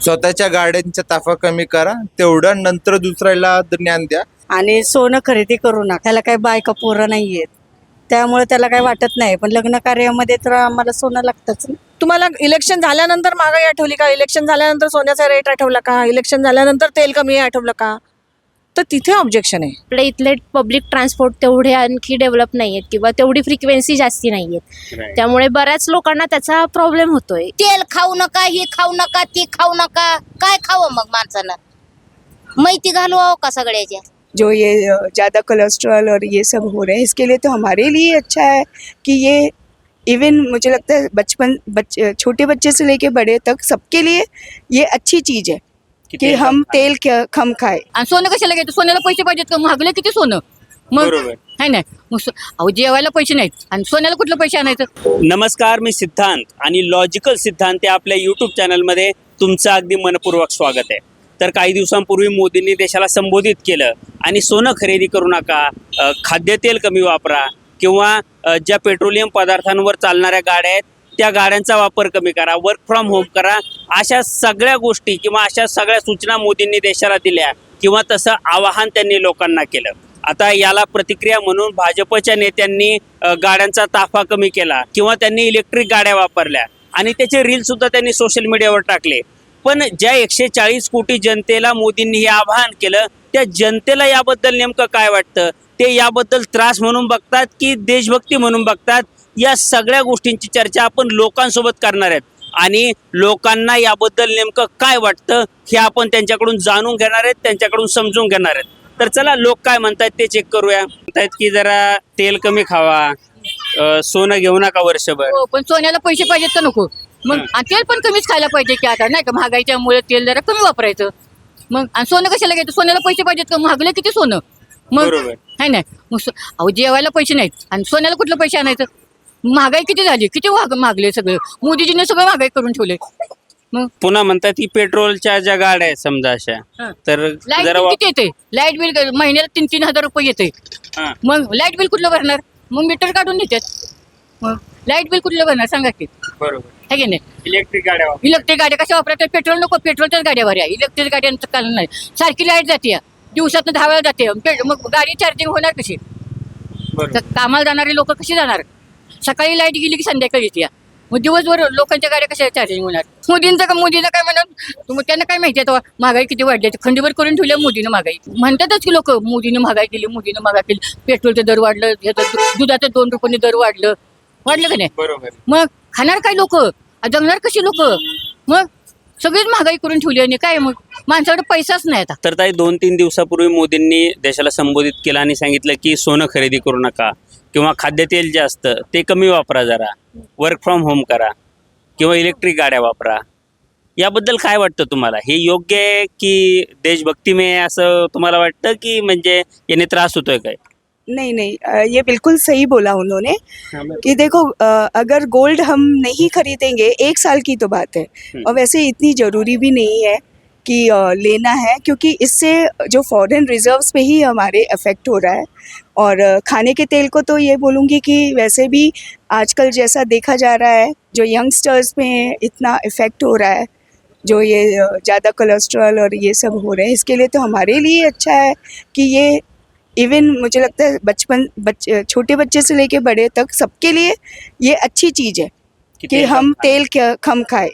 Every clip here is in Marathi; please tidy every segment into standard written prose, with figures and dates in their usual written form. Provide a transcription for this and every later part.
स्वतःच्या गाड्यांचा ताफा कमी करा, तेवढं नंतर दुसऱ्याला ज्ञान द्या. आणि सोनं खरेदी करू नका. त्याला काही बायका पोरं नाहीयेत, त्यामुळे त्याला काही वाटत नाही. पण लग्न कार्यामध्ये तर आम्हाला सोनं लागतच. तुम्हाला इलेक्शन झाल्यानंतर महागाई आठवली का? इलेक्शन झाल्यानंतर सोन्याचा रेट आठवला का? इलेक्शन झाल्यानंतर तेल कमी आठवलं का? तर तिथे ऑब्जेक्शन आहे. आपल्या इथले पब्लिक ट्रान्सपोर्ट तेवढे आणखी डेव्हलप नाही आहेत किंवा तेवढी फ्रिक्वेन्सी जास्ती नाही आहेत, त्यामुळे बऱ्याच लोकांना त्याचा प्रॉब्लेम होतोय. तेल खाऊ नका, हे खाऊ नका, ती खाऊ नका. काय खावं मग माणसानं? माहिती घालवावं का सगळ्याच्या? जो ये ज़्यादा कोलेस्ट्रॉल और ये सब हो रहे हैं, इसके लिए तो हमारे लिए अच्छा है कि ये इवन मुझे लगता है छोटे बच्चे से लेके बड़े तक सबके लिए ये अच्छी चीज़ है कि हम तेल कम खाए. आणि सोनं कशाला घ्यायचं? सोन्याला पैसे पाहिजेत का? महागले किती सोनं मग आहे ना. मग अहो जेवायला पैसे नाहीत आणि सोन्याला कुठलं पैसे आणायचं? नमस्कार, मी सिद्धांत आणि लॉजिकल सिद्धांत या आपल्या यूट्यूब चॅनलमध्ये तुमचं अगदी मनपूर्वक स्वागत आहे. तर काही दिवसांपूर्वी मोदींनी देशाला संबोधित केलं आणि सोनं खरेदी करू नका, खाद्यतेल कमी वापरा किंवा ज्या पेट्रोलियम पदार्थांवर चालणाऱ्या गाड्या आहेत त्या गाड्यांचा वापर कमी करा, वर्क फ्रॉम होम करा, अशा सगळ्या गोष्टी किंवा अशा सगळ्या सूचना मोदींनी देशाला दिल्या किंवा तसं आवाहन त्यांनी लोकांना केलं. आता याला प्रतिक्रिया म्हणून भाजपच्या नेत्यांनी गाड्यांचा ताफा कमी केला किंवा त्यांनी इलेक्ट्रिक गाड्या वापरल्या आणि त्याचे रीलसुद्धा त्यांनी सोशल मीडियावर टाकले. पण ज्या 140 कोटी जनतेला मोदींनी हे आवाहन केलं, त्या जनतेला याबद्दल नेमकं काय वाटतं? ते याबद्दल त्रास म्हणून बघतात की देशभक्ती म्हणून बघतात? या सगळ्या गोष्टींची चर्चा आपण लोकांसोबत करणार आहेत आणि लोकांना याबद्दल नेमकं काय वाटतं हे आपण त्यांच्याकडून जाणून घेणार आहेत, त्यांच्याकडून समजून घेणार आहेत. तर चला लोक काय म्हणतात ते चेक करूया. म्हणतात की जरा तेल कमी खावा, सोनं घेऊ नका वर्षभर. हो, पण सोन्याला पैसे पाहिजेत का नको? मग आणि तेल पण कमीच खायला पाहिजे की आता, नाही का? महागाईच्या मुळे तेल जरा कमी वापरायचं. मग आणि सोनं कशाला घ्यायचं? सोन्याला पैसे पाहिजेत का? महागले किती सोनं मग आहे ना. मग अहो जेवायला पैसे नाहीत आणि सोन्याला कुठलं पैसे आणायचं? महागाई किती झाली, किती महागले सगळं. मोदीजीने सगळं महागाई करून ठेवले. मग पुन्हा म्हणतात की पेट्रोलच्या ज्या गाड्या आहेत समजा अशा, तर लाईट जरा बिल किती येते? लाईट बिल महिन्याला 3-3 हजार रुपये येते. मग लाईट बिल कुठलं भरणार? मग मीटर काढून देतात. मग लाईट बिल कुठलं भरणार सांगा की? बरोबर है की नाही? इलेक्ट्रिक गाड्या इलेक्ट्रिक गाड्या कशा वापरायच्या? पेट्रोल नको, पेट्रोलच्याच गाड्या भरूया. इलेक्ट्रिक गाड्यांचं कारण नाही. सारखी लाईट जाते, दिवसातून 10 वेळा जाते. मग गाडी चार्जिंग होणार कशी? तर कामाला जाणारे लोक कशी जाणार? सकाळी लाईट गेली की संध्याकाळी येते. मग दिवसभर लोकांच्या गाड्या कशा चार्जिंग होणार? मोदींना काय म्हणत? त्यांना काय माहिती आहे महागाई किती वाढली? खंडीभर करून ठेवल्या मोदीनं महागाई. म्हणतातच की लोक मोदीनं महागाई केली, मोदीनं महागाई केली. पेट्रोलचं दर वाढलं, दुधाचं 2 रुपयांनी दर वाढलं का नाही? बरोबर. मग खाणार काय लोक? जगणार कशी लोक? मग सगळीच महागाई करून ठेवली आणि काय मग माणसाकडे पैसाच नाही आता. तर ताई 2-3 दिवसापूर्वी मोदींनी देशाला संबोधित केलं आणि सांगितलं की सोनं खरेदी करू नका किंवा खाद्यतेल जे असतं ते कमी वापरा, जरा वर्क फ्रॉम होम करा किंवा इलेक्ट्रिक गाड्या वापरा. याबद्दल काय वाटतं तुम्हाला? हे योग्य आहे की देशभक्तीमय असं तुम्हाला वाटतं की म्हणजे याने त्रास होतोय काय? नहीं, ये बिल्कुल सही बोला उन्होंने कि देखो अगर गोल्ड हम नहीं खरीदेंगे 1 साल की तो बात है, और वैसे इतनी ज़रूरी भी नहीं है कि लेना है, क्योंकि इससे जो फॉरेन रिजर्व्स पे ही हमारे अफेक्ट हो रहा है. और खाने के तेल को तो ये बोलूँगी कि वैसे भी आजकल जैसा देखा जा रहा है, जो यंगस्टर्स में इतना इफ़ेक्ट हो रहा है, जो ये ज़्यादा कोलेस्ट्रॉल और ये सब हो रहे हैं, इसके लिए तो हमारे लिए अच्छा है कि ये इवन मुझे लगता है छोटे बच्चे से लेके बड़े तक सबके लिए ये अच्छी चीज़ है कि हम तेल कम खाए,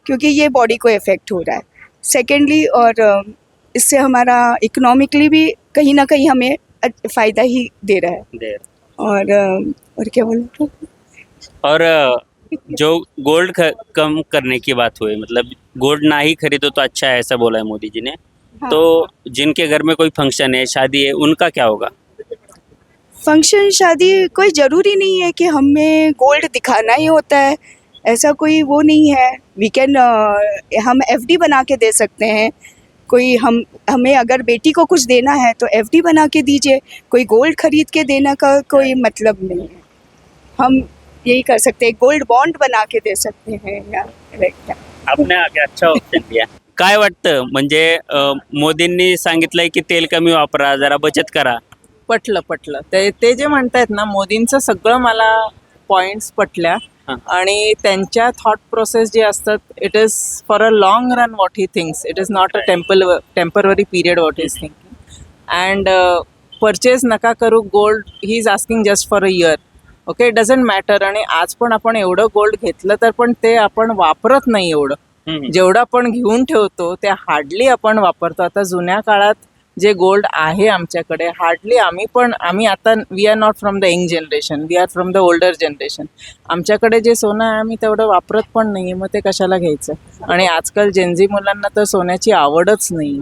क्योंकि ये बॉडी को इफ़ेक्ट हो रहा है. सेकेंडली, और इससे हमारा इकोनॉमिकली भी कहीं ना कहीं हमें फ़ायदा ही दे रहा है. और क्या बोलूँ? और जो गोल्ड कम करने की बात हुई, मतलब गोल्ड ना ही खरीदो तो अच्छा है, ऐसा बोला है मोदी जी ने. हाँ. तो जिनके घर में कोई फंक्शन है, शादी है, उनका क्या होगा? फंक्शन शादी कोई ज़रूरी नहीं है कि हमें गोल्ड दिखाना ही होता है, ऐसा कोई वो नहीं है. वी कैन हम एफडी बना के दे सकते हैं. कोई हमें अगर बेटी को कुछ देना है तो एफडी बना के दीजिए. कोई गोल्ड खरीद के देने का कोई मतलब नहीं है. हम यही कर सकते हैं, गोल्ड बॉन्ड बना के दे सकते हैं या आपने आगे अच्छा ऑप्शन दिया. काय वाटतं म्हणजे मोदींनी सांगितलंय की तेल कमी वापरा, जरा बचत करा. पटलं ते जे म्हणतायत ना, मोदींचं सगळं मला पॉइंट्स पटल्या. आणि त्यांच्या थॉट प्रोसेस जे असतात it is for a long run what he thinks. It is not a temporary period what is thinking. And purchase नका करू gold, he is asking just for a year. Okay, it doesn't matter. आणि आज पण आपण एवढं गोल्ड घेतलं तर पण ते आपण वापरत नाही एवढं. जेवढं आपण घेऊन ठेवतो ते हार्डली आपण वापरतो. आता जुन्या काळात जे गोल्ड आहे आमच्याकडे हार्डली आम्ही आता we are not from the young generation, we are from the older generation. आमच्याकडे जे सोनं आहे आम्ही तेवढं वापरत पण नाही, मग ते कशाला घ्यायचं. आणि आजकाल जेनझी मुलांना तर सोन्याची आवडच नाही.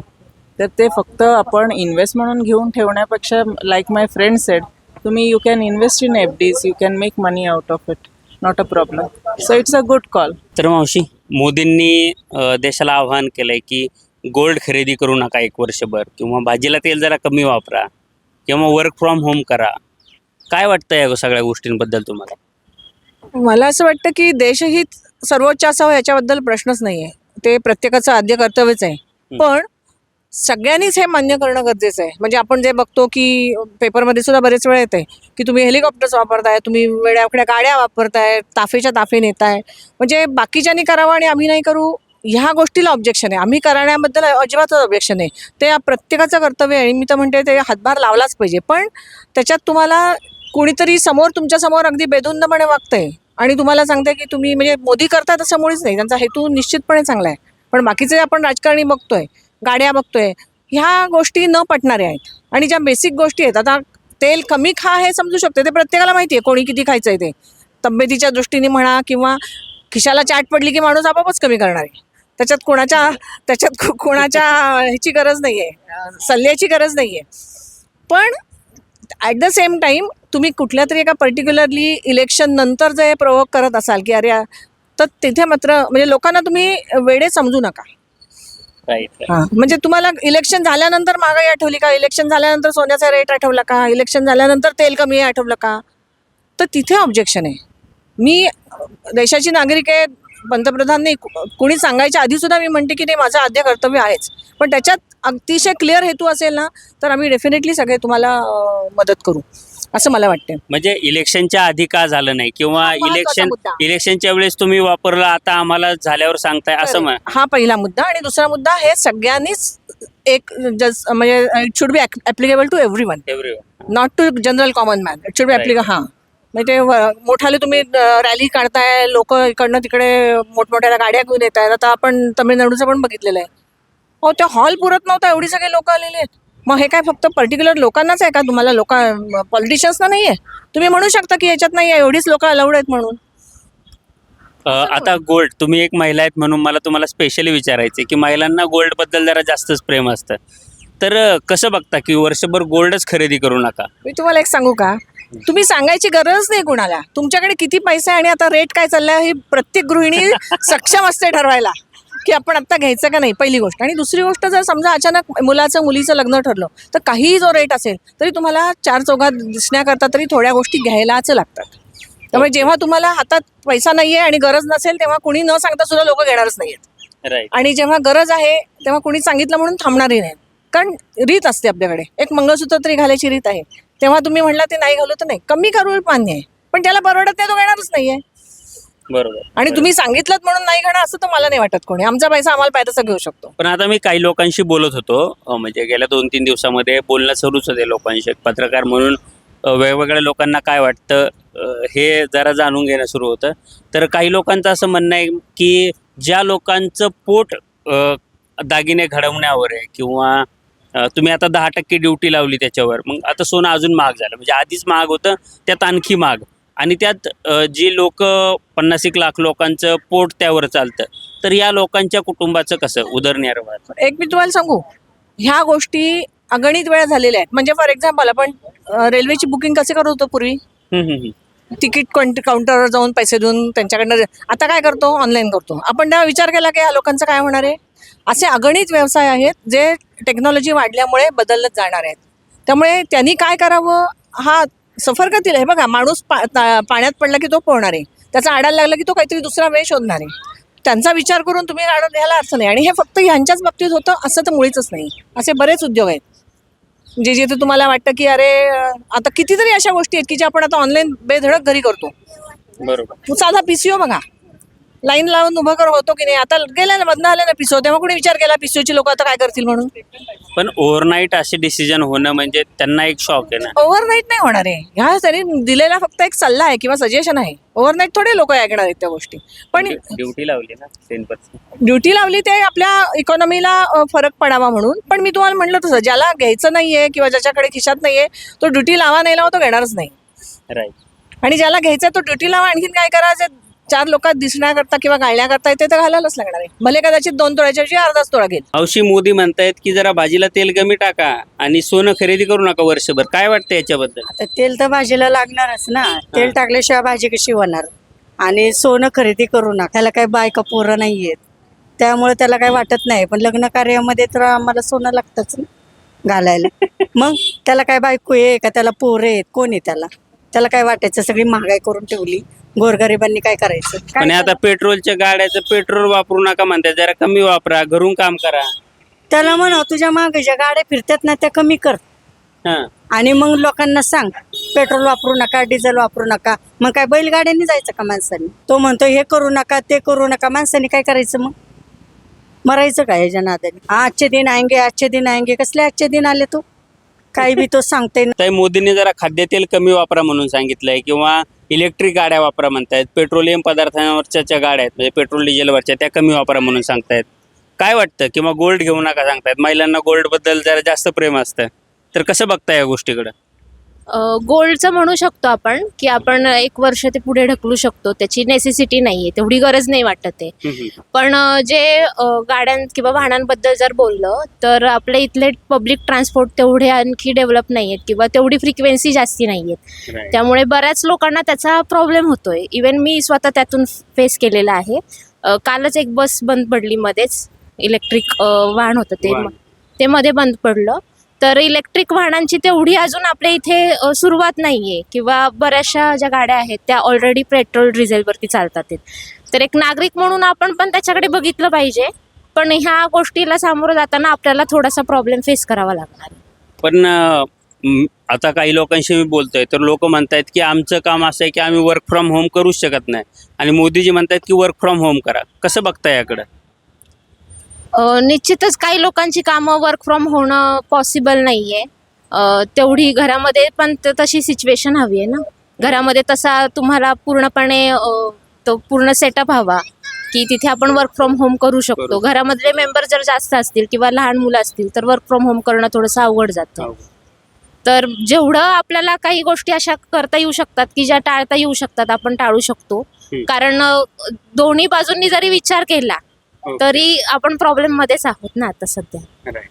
तर ते फक्त आपण इन्व्हेस्ट म्हणून घेऊन ठेवण्यापेक्षा लाईक माय फ्रेंड सेड, तुम्ही you can invest in FDs, you can make money out of it, not a problem. So it's a good call. तर मावशी, मोदींनी देशाला आवाहन केलंय की गोल्ड खरेदी करू नका 1 वर्षभर, किंवा भाजीला तेल जरा कमी वापरा, किंवा वर्क फ्रॉम होम करा. काय वाटतं या सगळ्या गोष्टींबद्दल तुम्हाला? मला असं वाटतं की देशहित सर्वोच्च असावं याच्याबद्दल प्रश्नच नाही आहे. ते प्रत्येकाचं आद्य कर्तव्यच आहे. पण सगळ्यांनीच हे मान्य करणं गरजेचं आहे. म्हणजे आपण जे बघतो की पेपरमध्ये सुद्धा बरेच वेळा येते की तुम्ही हेलिकॉप्टर्स वापरताय, तुम्ही वेड्यावाकड्या गाड्या वापरताय, ताफेच्या ताफे नेताय. म्हणजे बाकीच्यांनी करावं आणि आम्ही नाही करू ह्या गोष्टीला ऑब्जेक्शन आहे. आम्ही करण्याबद्दल अजिबातच ऑब्जेक्शन आहे. ते प्रत्येकाचं कर्तव्य आहे. मी तर म्हणते ते हातभार लावलाच पाहिजे. पण त्याच्यात तुम्हाला कोणीतरी तुमच्या समोर अगदी बेधुंदपणे वागतंय आणि तुम्हाला सांगते की तुम्ही, म्हणजे मोदी करतात असं मुळीच नाही, त्यांचा हेतू निश्चितपणे चांगला आहे. पण बाकीचे आपण राजकारणी बघतोय, गाड्या बघतोय, ह्या गोष्टी न पटणाऱ्या आहेत. आणि ज्या बेसिक गोष्टी आहेत, आता तेल कमी खा हे समजू शकते, ते प्रत्येकाला माहिती आहे कोणी किती खायचं आहे ते. तब्येतीच्या दृष्टीने म्हणा किंवा खिशाला चाट पडली की माणूस आपोआपच कमी करणार आहे. त्याच्यात कोणाच्या ह्याची गरज नाही आहे, सल्ल्याची गरज नाही आहे. पण ॲट द सेम टाईम तुम्ही कुठल्या तरी एका पर्टिक्युलरली इलेक्शन नंतर जे प्रोव्होक करत असाल की अरे, तर तिथे मात्र म्हणजे लोकांना तुम्ही वेडे समजू नका. हां, म्हणजे तुम्हाला इलेक्शन झाल्यानंतर महागाई आठवली का, इलेक्शन झाल्यानंतर सोन्याचा रेट आठवला का, इलेक्शन झाल्यानंतर तेल कमी आठवलं का, तर तिथे ऑब्जेक्शन आहे. मी देशाची नागरिक आहे, पंतप्रधानने कोणी सांगायच्या आधी सुद्धा मी म्हणते की ते माझं आद्य कर्तव्य आहेच. पण त्याच्यात अतिशय क्लिअर हेतू असेल ना तर आम्ही डेफिनेटली सगळे तुम्हाला मदत करू असं मला वाटतं. म्हणजे इलेक्शनच्या आधी का झालं नाही, किंवा महत्त्वाचा मुद्दा. इलेक्शनच्या वेळेस तुम्ही वापरलं, आता आम्हाला झाल्यावर सांगताय असं हा पहिला मुद्दा. आणि दुसरा मुद्दा, हे सगळ्यांनीच एक म्हणजे it should be applicable to everyone, not to general common man. It should be applicable. हां, म्हणजे मोठाले तुम्ही रॅली काढताय, लोक इकडनं तिकडे मोठमोठ्या गाड्या घेऊन येत आहेत. आता आपण तमिळनाडूचं पण बघितलेलं आहे. हो, ते हॉल पुरत नव्हता, एवढी सगळे लोक आलेले आहेत. मग हे काय फक्त पर्टिक्युलर लोकांनाच आहे का? तुम्हाला पॉलिटिशियन्सना नाही आहे? तुम्ही म्हणू शकता की याच्यात नाही आहे, एवढीच लोक अलाउड आहेत म्हणून. आता गोल्ड, तुम्ही एक महिला आहेत म्हणून मला तुम्हाला स्पेशली विचारायचं की महिलांना गोल्डबद्दल जरा जास्तच प्रेम असतं, तर कसं बघता की वर्षभर गोल्डच खरेदी करू नका? मी तुम्हाला एक सांगू का, तुम्ही सांगायची गरज नाही कुणाला तुमच्याकडे किती पैसा आहे आणि आता रेट काय चाललाय, ही प्रत्येक गृहिणी सक्षम असते ठरवायला की आपण आता घ्यायचं का नाही, पहिली गोष्ट. आणि दुसरी गोष्ट, जर समजा अचानक मुलीचं लग्न ठरलं तर काहीही जो रेट असेल तरी तुम्हाला 4 चौघात दिसण्याकरता तरी थोड्या गोष्टी घ्यायलाच लागतात. त्यामुळे जेव्हा तुम्हाला हातात पैसा नाहीये आणि गरज नसेल तेव्हा कुणी न सांगता सुद्धा लोक घेणारच नाहीयेत. आणि जेव्हा गरज आहे तेव्हा कुणी सांगितलं म्हणून थांबणारही नाही. कारण रीत असते आपल्याकडे, एक मंगळसूत्र तरी घालायची रीत आहे. तेव्हा तुम्ही म्हणला ते नाही घालू तर नाही, कमी करू मान्य आहे, पण त्याला परवडत नाही तो घेणारच नाहीये. बरोबर. आणि तुम्ही सांगितलं म्हणून नाही घेणं असं तर मला नाही वाटत कोणी. आमचा पैसा आम्हाला पाहिजे तसं घेऊ शकतो. पण आता मी काही लोकांशी बोलत होतो, म्हणजे गेल्या 2-3 दिवसामध्ये बोलणं सुरूच होते लोकांशी. पत्रकार म्हणून वेगवेगळ्या लोकांना काय वाटतं हे जरा जाणून घेणं सुरू होतं. तर काही लोकांचं असं म्हणणं आहे की ज्या लोकांचं पोट दागिने घडवण्यावर आहे, किंवा तुम्ही आता 10% ड्युटी लावली त्याच्यावर, मग आता सोनं अजून महाग झालं. म्हणजे आधीच महाग होतं, त्यात आणखी महाग. आणि त्यात जी लोक 50 लाख लोकांचं पोट त्यावर चालतं, तर या लोकांच्या कुटुंबाचं कसं उदरनिर्वाह? एक मी तुम्हाला सांगू, ह्या गोष्टी अगणित वेळा झालेल्या आहेत. म्हणजे फॉर एक्झाम्पल, आपण रेल्वेची बुकिंग कसे करत होतो पूर्वी, तिकीट काउंटरवर जाऊन पैसे देऊन त्यांच्याकडनं. आता काय करतो, ऑनलाईन करतो. आपण तेव्हा विचार केला की या लोकांचं काय होणार आहे? असे अगणित व्यवसाय आहेत जे टेक्नॉलॉजी वाढल्यामुळे बदलत जाणार आहेत. त्यामुळे त्यांनी काय करावं, हा सफर करतील. हे बघा, माणूस पाण्यात पडला की तो पोहणार आहे, त्याचा आडायला लागला की तो काहीतरी दुसरा वेळ शोधणार आहे. त्यांचा विचार करून तुम्ही आडत घ्यायला अर्थ नाही. आणि हे फक्त ह्यांच्याच बाबतीत होतं असं तर मुळीच नाही. असे बरेच उद्योग आहेत जे जिथे तुम्हाला वाटतं की अरे, आता कितीतरी अशा गोष्टी आहेत की ज्या आपण आता ऑनलाईन बेधडक घरी करतो. बरोबर. साधा पीसीओ बघा, लाईन लावून उभं कर होतो की नाही. आता गेल्या ना मधनं आले ना पीसीओ, तेव्हा कोणी विचार केला पीसीओची लोक आता काय करतील म्हणून. पण ओव्हरनाईट असे डिसिजन होणं म्हणजे त्यांना एक शॉक आहे ना. ओव्हरनाईट नाही होणार आहे. ह्या तरी दिलेला फक्त एक सल्ला आहे किंवा सजेशन आहे. ओव्हरनाईट थोडे लोक ऐकणार आहेत त्या गोष्टी. पण ड्युटी लावली ना 10%. ड्युटी लावली ते आपल्या इकॉनॉमीला फरक पडावा म्हणून. पण मी तुम्हाला म्हटलं तसं, ज्याला घ्यायचं नाहीये किंवा ज्याच्याकडे खिशात नाहीये तो ड्युटी लावा नाही लावा तो घेणारच नाही. राईट. आणि ज्याला घ्यायचं तो ड्युटी लावा, आणखीन काय करा, जे 4 लोकात दिसण्याकरता किंवा घालण्याकरता येते तर घालायलाच लागणार आहे. भले कदाचित 2 तोळ्याच्या ऐवजी अर्धाच तोळा घेईल. हौशी मोदी म्हणतायत की जरा भाजीला तेल कमी टाका आणि सोनं खरेदी करू नका वर्षभर. काय वाटतं याच्याबद्दल? आता तेल तर भाजीला लागणारच ना. तेल टाकल्याशिवाय भाजी कशी होणार. आणि सोनं खरेदी करू नका. त्याला काही बायका पोरं नाही आहेत, त्यामुळे त्याला काही वाटत नाही. पण लग्न कार्यामध्ये तर आम्हाला सोनं लागतंच ना घालायला. मग त्याला काय बायको आहे का, त्याला पोरं आहेत, कोण आहे त्याला काय वाटायचं. सगळी महागाई करून ठेवली, गोरगरिबांनी काय करायचं. पण आता पेट्रोलच्या गाड्याचं पेट्रोल वापरू नका म्हणतात, जरा कमी वापरा, घरून काम करा. त्याला म्हणा तुझ्या मागे ज्या गाड्या फिरतात ना त्या कमी कर. हा. आणि मग लोकांना सांग पेट्रोल वापरू नका, डिझेल वापरू नका. मग काय बैलगाड्यांनी जायचं का माणसांनी? तो म्हणतो हे करू नका ते करू नका. माणसांनी काय करायचं मग? मरायचं काय ह्याच्या नादाने? आजचे दिन आएंगे, आजचे दिन आएंगे. कसले आजचे दिन आले? तो काही बी तो सांगते ना. ताई, मोदींनी जरा खाद्यतेल कमी वापरा म्हणून सांगितलंय किंवा इलेक्ट्रिक गाड्या वापरा म्हणतायत. पेट्रोलियम पदार्थांवरच्या ज्या गाड्या आहेत म्हणजे पेट्रोल डिझेलवरच्या त्या कमी वापरा म्हणून सांगतायत. काय वाटतं? किंवा गोल्ड घेऊ नका सांगतायत. महिलांना गोल्ड बद्दल जरा जास्त प्रेम असतं, तर कसं बघताय या गोष्टीकडे? गोल्डचं म्हणू शकतो आपण की आपण 1 वर्ष ते पुढे ढकलू शकतो. त्याची नेसेसिटी नाहीये, तेवढी गरज नाही वाटत आहे. पण जे गाड्यां किंवा वाहनांबद्दल जर बोललं तर आपल्या इथले पब्लिक ट्रान्सपोर्ट तेवढे आणखी डेव्हलप नाही आहेत किंवा तेवढी फ्रिक्वेन्सी जास्ती नाही आहेत. त्यामुळे बऱ्याच लोकांना त्याचा प्रॉब्लेम होतोय. इवन मी स्वतः त्यातून फेस केलेला आहे. कालच एक बस बंद पडली मध्येच. इलेक्ट्रिक वाहन होतं ते मध्ये बंद पडलं. तर इलेक्ट्रिक वाहनांची तेवढी अजून आपल्या इथे सुरुवात नाही आहे किंवा बऱ्याचशा ज्या गाड्या आहेत त्या ऑलरेडी पेट्रोल डिझेलवरती चालतात आहेत. तर एक नागरिक म्हणून आपण पण त्याच्याकडे बघितलं पाहिजे. पण ह्या गोष्टीला सामोरं जाताना आपल्याला थोडासा प्रॉब्लेम फेस करावा लागणार. पण आता काही लोकांशी मी बोलतोय तर लोक म्हणतायत की आमचं काम असं आहे की आम्ही वर्क फ्रॉम होम करूच शकत नाही, आणि मोदीजी म्हणतायत की वर्क फ्रॉम होम करा. कसं बघताय याकडं? निश्चितच काही लोकांची कामं वर्क फ्रॉम होणं पॉसिबल नाही आहे. तेवढी घरामध्ये पण तशी सिच्युएशन हवी आहे ना. घरामध्ये तसा तुम्हाला पूर्णपणे तो पूर्ण सेटअप हवा की तिथे आपण वर्क फ्रॉम होम करू शकतो. घरामधले मेंबर जर जास्त असतील किंवा लहान मुलं असतील तर वर्क फ्रॉम होम करणं थोडंसं अवघड जातं. तर जेवढं आपल्याला काही गोष्टी अशा करता येऊ शकतात की ज्या टाळता येऊ शकतात आपण टाळू शकतो. कारण दोन्ही बाजूंनी जरी विचार केला तरी आपण प्रॉब्लेम मध्येच आहोत ना आता सध्या.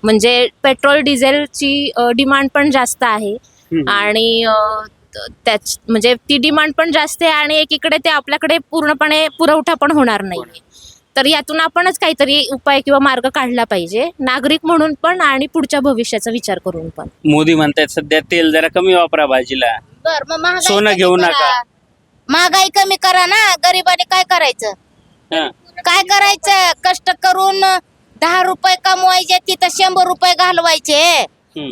म्हणजे पेट्रोल डिझेलची डिमांड पण जास्त आहे आणि त्याच म्हणजे ती डिमांड पण जास्त आहे आणि एकीकडे ते आपल्याकडे पूर्णपणे पुरवठा पण होणार नाही. तर यातून आपणच काहीतरी उपाय किंवा मार्ग काढला पाहिजे, नागरिक म्हणून पण आणि पुढच्या भविष्याचा विचार करून पण. मोदी म्हणतायत सध्या तेल जरा कमी वापरा भाजीला, सोनं घेऊ नका. महागाई कमी करा ना. गरिबांनी काय करायचं? काय करायचं? कष्ट करून 10 रुपये कमवायचे तिथं 100 रुपये घालवायचे.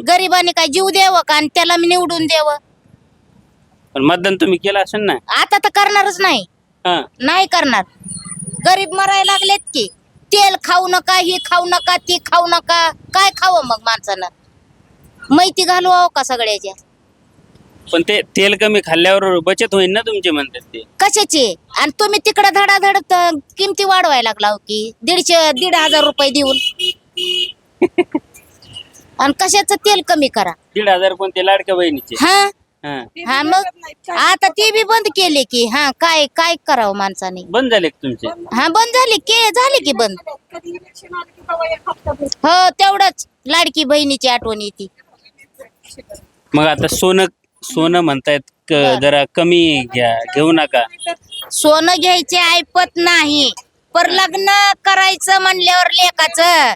गरिबांनी काय जीव द्यावं का आणि त्याला मी निवडून द्यावं? पण मतदान तुम्ही केलं असेल ना. आता तर करणारच नाही. नाही करणार. गरीब मरायला लागलेत की. तेल खाऊ नका, ही खाऊ नका, ती खाऊ नका. काय खावं मग माणसानं? माहिती घालवावं का सगळ्याच्या? पण ते तेल कमी खाल्ल्यावर बचत होईल ना तुमची म्हणतात ते. कशाची? आणि तुम्ही तिकडे धडाधड किमती वाढवायला लागला हो की 1,500 रुपये देऊन. आणि कशाचं तेल कमी करा? 1,500 कोणते? लाडक्या बहिणीचे. हा मग आता ते बी बंद केले की. काय काय करावं माणसाने? बंद झाले तुमचे? बंद झाले की बंद. हो तेवढंच लाडकी बहिणीची आठवण येते. मग आता सोनं म्हणतायत जरा कमी घेऊ नका. सोनं घ्यायचे ऐपत नाही, पर लग्न करायचं म्हणल्यावर लेकाचं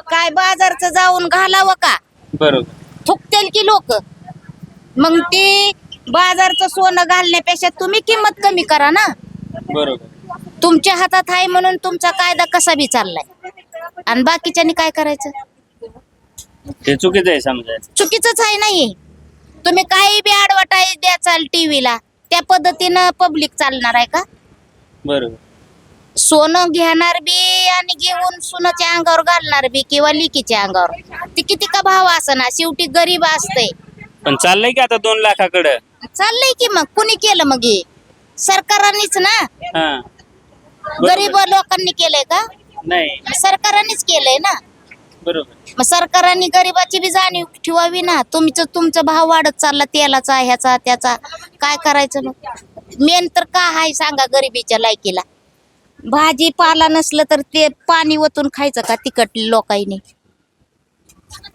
काय बाजारचं जाऊन घालावं का? बरोबर. थुकतील की लोक. मग ते बाजारचं सोनं घालण्यापेक्षा तुम्ही किंमत कमी करा ना. बरोबर. तुमच्या हातात आहे म्हणून तुमचा कायदा कसा बी चाललाय आणि बाकीच्यांनी काय करायचं? हे चुकीचं आहे समजायचं. चुकीचंच आहे. नाही तुम्ही काही बी ऍडव्हर्टाईज द्याचाल टीव्हीला त्या पद्धतीनं पब्लिक चालणार आहे का? बरोबर. सोनं घेणार बी आणि घेऊन सुनाच्या अंगावर घालणार बी किंवा लिकीच्या अंगावर, ती किती का भाव असना, शेवटी गरीब असते. पण चाललंय की आता 2 लाखाकडं. चाललंय की मग कुणी केलं मग हे? सरकारांनीच ना. हा. गरीब लोकांनी केलंय का? नाही. सरकारांनीच केलंय ना. बरोबर. मग सरकारांनी गरिबाची बी जाणीव ठेवावी ना. तुमचा भाव वाढत चालला तेलाचा ह्याचा त्याचा, काय करायचं मग? मेन तर का हाय सांगा गरिबीच्या लायकीला? भाजीपाला नसलं तर ते पाणी ओतून खायचं का तिकट लोकांनी?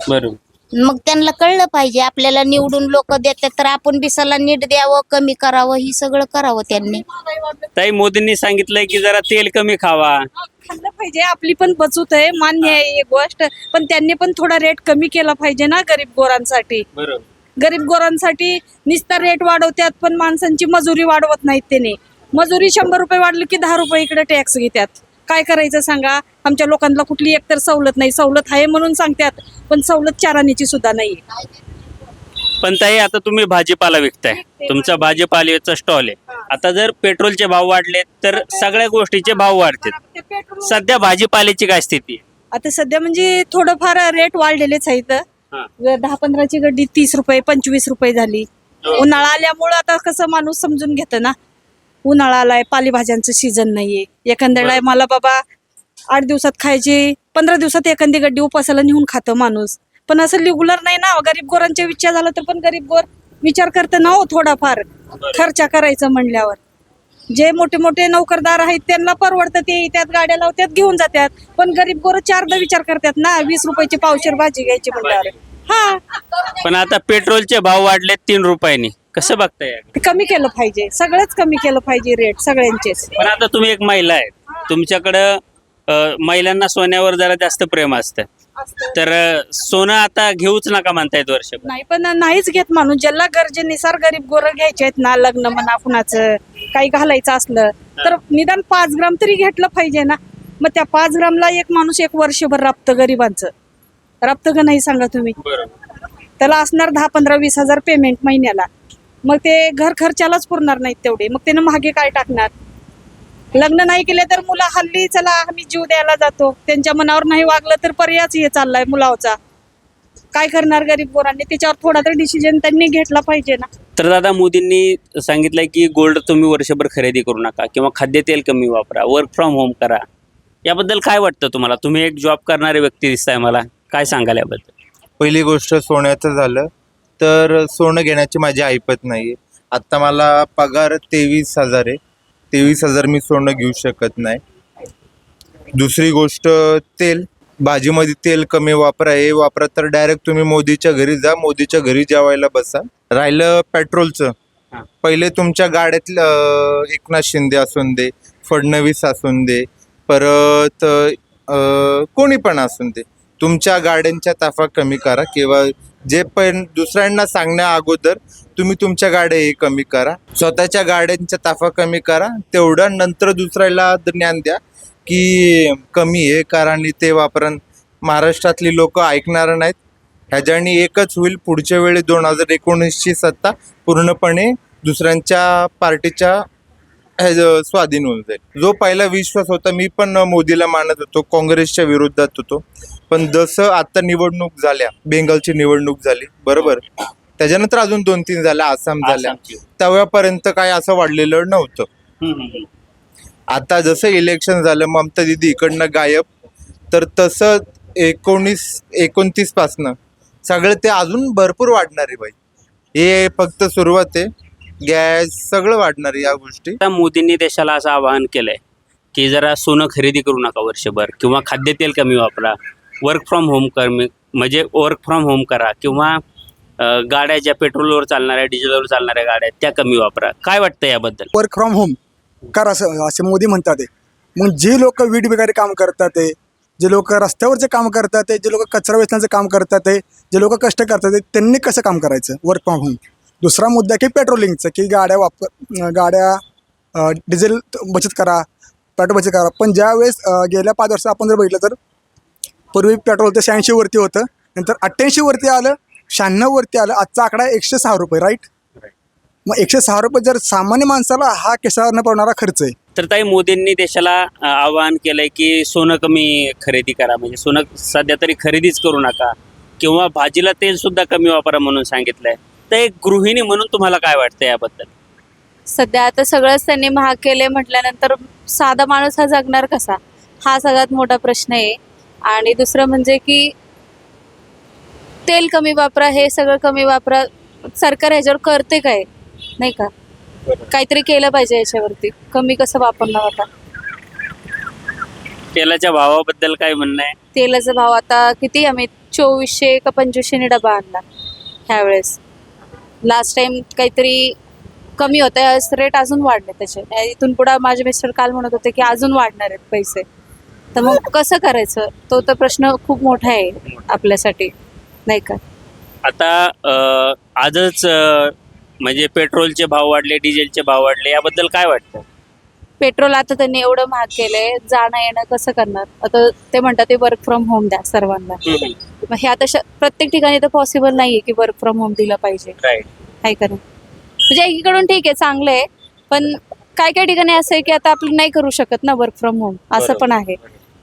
बरोबर. मग त्यांना कळलं पाहिजे आपल्याला निवडून लोक देतात तर आपण बिसाला नीट द्यावं, कमी करावं, ही सगळं करावं त्यांनी. ताई, मोदींनी सांगितलंय की जरा तेल कमी खावा. खाल्लं पाहिजे, आपली पण बचत आहे, मान्य आहे ही गोष्ट, पण त्यांनी पण थोडा रेट कमी केला पाहिजे ना गरीब गोरांसाठी. बरोबर. गरीब गोरांसाठी नुसता रेट वाढवतात पण माणसांची मजुरी वाढवत नाहीत. त्याने मजुरी 100 रुपये वाढली की 10 रुपये इकडे टॅक्स घेतात. काय करायचं सांगा? आमच्या लोकांना कुठली एकतर सवलत नाही. सवलत आहे म्हणून सांगतात, पण सवलत 4 आण्याची सुद्धा नाही. पण ताई, आता तुम्ही भाजीपाला विकताय, तुमचा भाजीपाल्याचा स्टॉल आहे. आता जर पेट्रोलचे भाव वाढले तर सगळ्या गोष्टीचे भाव वाढतील. सध्या भाजीपाल्याची काय स्थिती आहे? आता सध्या म्हणजे थोडंफार रेट वाढलेलेच आहेत. हा. 10-15ची गड्डी 30 रुपये 25 रुपये झाली. उन्हाळा आल्यामुळं आता कसं माणूस समजून घेतं ना, उन्हाळा आलाय, पालेभाज्यांचं सीझन नाहीये. एखाद्या मला बाबा 8 दिवसात खायची, 15 दिवसात एखादी गड्डी उपासाला नेऊन खातं माणूस. पण असं रेग्युलर नाही ना. गरीब गोरांचा विचार झाला तर पण गरीब गोर विचार करतं ना हो थोडाफार खर्च करायचं म्हणल्यावर. जे मोठे मोठे नोकरदार आहेत त्यांना परवडतं, ते त्यात गाड्या लावतात घेऊन जातात. पण गरीब गोर 4दा विचार करतात ना. 20 रुपयाची पावशेर भाजी घ्यायची म्हणल्यावर. हा, पण आता पेट्रोलचे भाव वाढले 3 रुपयांनी, कसं बघताय? ते कमी केलं पाहिजे, सगळंच कमी केलं पाहिजे रेट सगळ्यांचेच. पण आता तुम्ही एक महिला आहे, तुमच्याकडं महिलांना सोन्यावर जरा जास्त प्रेम असतं, तर सोनं आता घेऊच नका म्हणतायत वर्षभर. नाही, पण नाहीच घेत माणूस. ज्याला गरजेनुसार गरीब गोरं घ्यायचे आहेत ना, लग्न म्हणा कुणाचं काही घालायचं असलं तर निदान 5 ग्राम तरी घेतलं पाहिजे ना. मग त्या 5 ग्रामला एक माणूस एक वर्षभर राबतं. गरिबांचं राबतं का नाही सांगा तुम्ही? त्याला असणार 10, 15, 20 हजार पेमेंट महिन्याला. मग ते घर खर्चालाच पुरणार नाहीत तेवढे. मग त्यानं मागे काय टाकणार? लग्न नाही केले तर मुलं हल्ली चला आम्ही जीव द्यायला जातो, त्यांच्या मनावर नाही वागलं तर पर्यायच हे चाललाय मुलावचा. काय करणार गरीब गोरांनी? त्याच्यावर थोडा तरी डिसिजन त्यांनी घेतला पाहिजे ना. तर दादा, मोदींनी सांगितलंय की गोल्ड तुम्ही वर्षभर खरेदी करू नका किंवा खाद्यतेल कमी वापरा, वर्क फ्रॉम होम करा. याबद्दल काय वाटतं तुम्हाला? तुम्ही एक जॉब करणारे व्यक्ती दिसताय मला, काय सांगाल याबद्दल? पहिली गोष्ट सोन्याचं झालं तर सोनं घेण्याची माझी ऐपत नाही. आत्ता मला पगार 23,000 आहे. 23,000 मी सोनं घेऊ शकत नाही. दुसरी गोष्ट, तेल, भाजीमध्ये तेल कमी वापरा. हे वापरा तर डायरेक्ट तुम्ही मोदीच्या घरी जा, मोदीच्या घरी जेवायला बसा. राहिलं पेट्रोलचं, पहिले तुमच्या गाड्यातलं एकनाथ शिंदे असून दे, फडणवीस असून दे, परत कोणी पण असून दे, तुमच्या गाड्यांच्या ताफा कमी करा. किंवा जे पण दुसऱ्यांना सांगण्या अगोदर तुम्ही तुमच्या गाड्या हे कमी करा. स्वतःच्या गाड्यांच्या ताफा कमी करा. तेवढं नंतर दुसऱ्याला ज्ञान द्या की कमी आहे कारण ते वापरण. महाराष्ट्रातली लोक ऐकणार नाहीत. ह्याच्यानी एकच होईल, पुढच्या वेळी 2019ची सत्ता पूर्णपणे दुसऱ्यांच्या पार्टीच्या स्वाधीन होऊन जाईल. जो पहिला विश्वास होता, मी पण मोदीला मानत होतो, काँग्रेसच्या विरोधात होतो. पण जसं आता निवडणूक झाल्या, बेंगालची निवडणूक झाली बरोबर, त्याच्यानंतर अजून 2-3 झाल्या, आसाम झाल्या, तेव्हापर्यंत काय असं वाढलेलं नव्हतं. आता जसं इलेक्शन झालं, ममता दिदी इकडनं गायब, तर तसं 19-29 पासनं सगळं ते अजून भरपूर वाढणार आहे बाई. हे फक्त सुरुवात आहे. गॅस सगळं वाढणार आहे या गोष्टी. आता मोदींनी देशाला असं आवाहन केलंय की जरा सोनं खरेदी करू नका वर्षभर, किंवा खाद्यतेल कमी वापरा, वर्क फ्रॉम होम म्हणजे वर्क फ्रॉम होम करा, किंवा गाड्या ज्या पेट्रोलवर चालणाऱ्या, डिझेलवर चालणाऱ्या गाड्या त्या कमी वापरा. काय वाटतं याबद्दल? वर्क फ्रॉम होम करा असे मोदी म्हणतात. मग जे लोक वीट वगैरे काम करतात, जे लोक रस्त्यावरचे काम करतात, जे लोक कचरा वेचण्याचं काम करतात, जे लोक कष्ट करतात, त्यांनी कसं काम करायचं? Work from home. दुसरा मुद्दा की पेट्रोलिंगचं, की गाड्या डिझेल बचत करा, पेट्रोल बचत करा. पण ज्यावेळेस गेल्या 5 वर्ष आपण जर बघितलं तर पूर्वी पेट्रोल तर 86 वरती होतं, नंतर 88 वरती आलं, 96 वरती आलं, आजचा आकडा 106 रुपये, राईट. मग 106 रुपये जर सामान्य माणसाला हा केसावर न पडणारा खर्च आहे. तर ताई मोदींनी देशाला आवाहन केलंय की सोनं कमी खरेदी करा, म्हणजे सोनं सध्या तरी खरेदीच करू नका, किंवा भाजीला तेल सुद्धा कमी वापरा म्हणून सांगितलंय. तर एक गृहिणी म्हणून तुम्हाला काय वाटतं याबद्दल? सध्या आता सगळंच त्यांनी महाग केले म्हटल्यानंतर साधा माणूस हा जगणार कसा, हा सगळ्यात मोठा प्रश्न आहे. आणि दुसरं म्हणजे की तेल कमी वापरा, हे सगळं कमी वापरा, सरकार ह्याच्यावर करते काय, नाही का? काहीतरी केलं पाहिजे याच्यावरती. कमी कसं वापरणार आता? तेलाच्या भावाबद्दल काय म्हणणं आहे? तेलाचा भाव आता किती, आम्ही 2400 का 2500 डबा आणला ह्यावेळेस. लास्ट टाइम काहीतरी कमी होता, रेट अजून वाढले त्याचे. इथून पुढे माझे मिस्टर काल म्हणत होते की अजून वाढणार आहेत पैसे. तर मग कसं करायचं, तो तर प्रश्न खूप मोठा आहे आपल्यासाठी, नाही का? आता आजच म्हणजे पेट्रोलचे भाव वाढले, डिझेलचे भाव वाढले, याबद्दल काय वाटतं? पेट्रोल आता त्यांनी एवढं महाग केलंय, जाणं येणं कसं करणार? आता ते म्हणतात ते वर्क फ्रॉम होम द्या सर्वांना. मग हे आता प्रत्येक ठिकाणी तर पॉसिबल नाहीये की वर्क फ्रॉम होम दिलं पाहिजे, राईट. आहे का नाही? म्हणजे एकीकडून ठीक आहे, चांगलं आहे, पण काय काय ठिकाणी असं आहे की आता आपण नाही करू शकत ना वर्क फ्रॉम होम, असं पण आहे.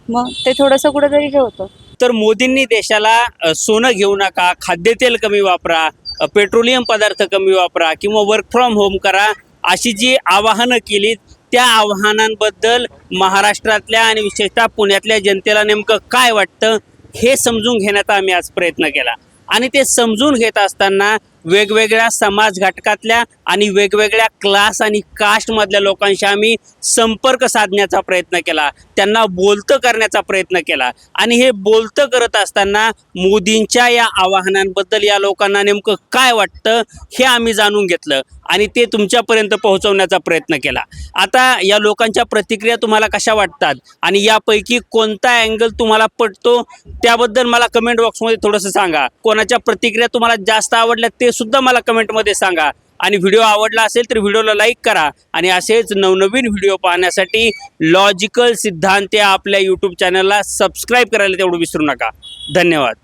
मग ते थोडंसं कुठेतरी हे होतं. तर मोदींनी देशाला सोनं घेऊ नका, खाद्यतेल कमी वापरा, पेट्रोलियम पदार्थ कमी वापरा किंवा वर्क फ्रॉम होम करा, अशी जी आवाहनं केली, त्या आव्हानांबद्दल महाराष्ट्रातल्या आणि विशेषतः पुण्यातल्या जनतेला नेमकं काय वाटतं हे समजून घेण्याचा आम्ही आज प्रयत्न केला. आणि ते समजून घेत असताना वेगवेगळ्या समाज घटकातल्या आणि वेगवेगळ्या क्लास आणि कास्टमधल्या लोकांशी आम्ही संपर्क साधण्याचा प्रयत्न केला, त्यांना बोलतं करण्याचा प्रयत्न केला. आणि हे बोलतं करत असताना मोदींच्या या आवाहनांबद्दल या लोकांना नेमकं काय वाटतं हे आम्ही जाणून घेतलं आणि ते तुमच्यापर्यंत पोहोचवण्याचा प्रयत्न केला. आता या लोकांच्या प्रतिक्रिया तुम्हाला कशा वाटतात आणि यापैकी कोणता अँगल तुम्हाला पटतो त्याबद्दल मला कमेंट बॉक्समध्ये थोडंसं सांगा. कोणाच्या प्रतिक्रिया तुम्हाला जास्त आवडल्या ते सुद्धा मला कमेंटमध्ये सांगा. आणि व्हिडिओ आवडला असेल तर व्हिडिओला लाईक करा आणि असेच नवनवीन व्हिडिओ पाहण्यासाठी लॉजिकल सिद्धांत या आपल्या यूट्यूब चॅनलला सबस्क्राईब करायला तेवढं विसरू नका. धन्यवाद.